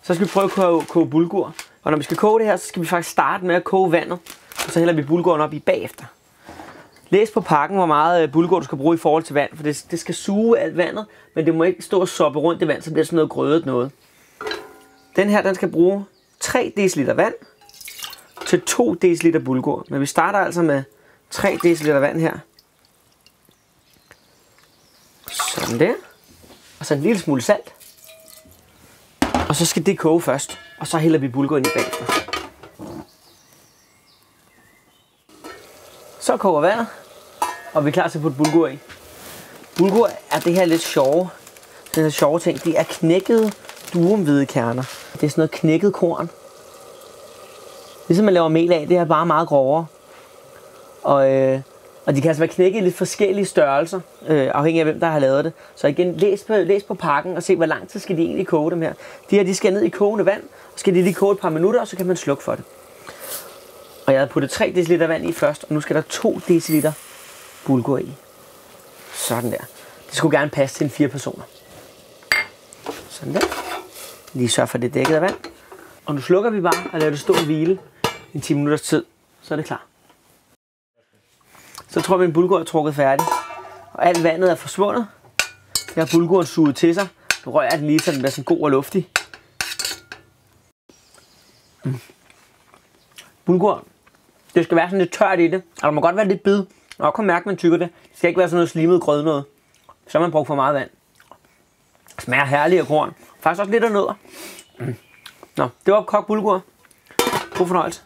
Så skal vi prøve at koge bulgur. Og når vi skal koge det her, så skal vi faktisk starte med at koge vandet. Og så hælder vi bulguren op i bagefter. Læs på pakken, hvor meget bulgur du skal bruge i forhold til vand. For det skal suge alt vandet, men det må ikke stå og soppe rundt i vand, så bliver det sådan noget grødet noget. Den her, den skal bruge 3 dl vand til 2 dl bulgur. Men vi starter altså med 3 dl vand her. Sådan der. Og så en lille smule salt. Og så skal det koge først. Og så hælder vi bulgur ind i bagefter. Så koger vandet. Og vi er klar til at putte bulgur i. Bulgur er det her lidt sjove. Den her sjove ting. Det er knækkede durumhvedekerner. Det er sådan noget knækket korn. Ligesom man laver mel af, det er bare meget grovere. Og de kan altså være knækket i lidt forskellige størrelser, afhængig af hvem der har lavet det. Så igen, læs på pakken og se, hvor lang tid skal de egentlig koge dem her. De her, de skal ned i kogende vand, og skal de lige koge et par minutter, og så kan man slukke for det. Og jeg havde puttet 3 dl vand i først, og nu skal der 2 dl bulgur i. Sådan der. Det skulle gerne passe til 4 personer. Sådan der. Lige sørg for, det er dækket af vand. Og nu slukker vi bare og lader det stå og hvile i 10 minutters tid. Så er det klar. Så tror vi, at min bulgur er trukket færdig. Og alt vandet er forsvundet. Jeg har bulguren suget til sig. Nu rører jeg den lige, så den bliver sådan god og luftig. Bulgur. Det skal være sådan lidt tørt i det. Og der må godt være lidt bid. Og kan mærke, at man tykker det. Det skal ikke være sådan noget slimet grød noget. Så har man brugt for meget vand. Det smager herligt af korn. Faktisk også lidt af nødder. Nå, det var kogt bulgur. God fornøjelse.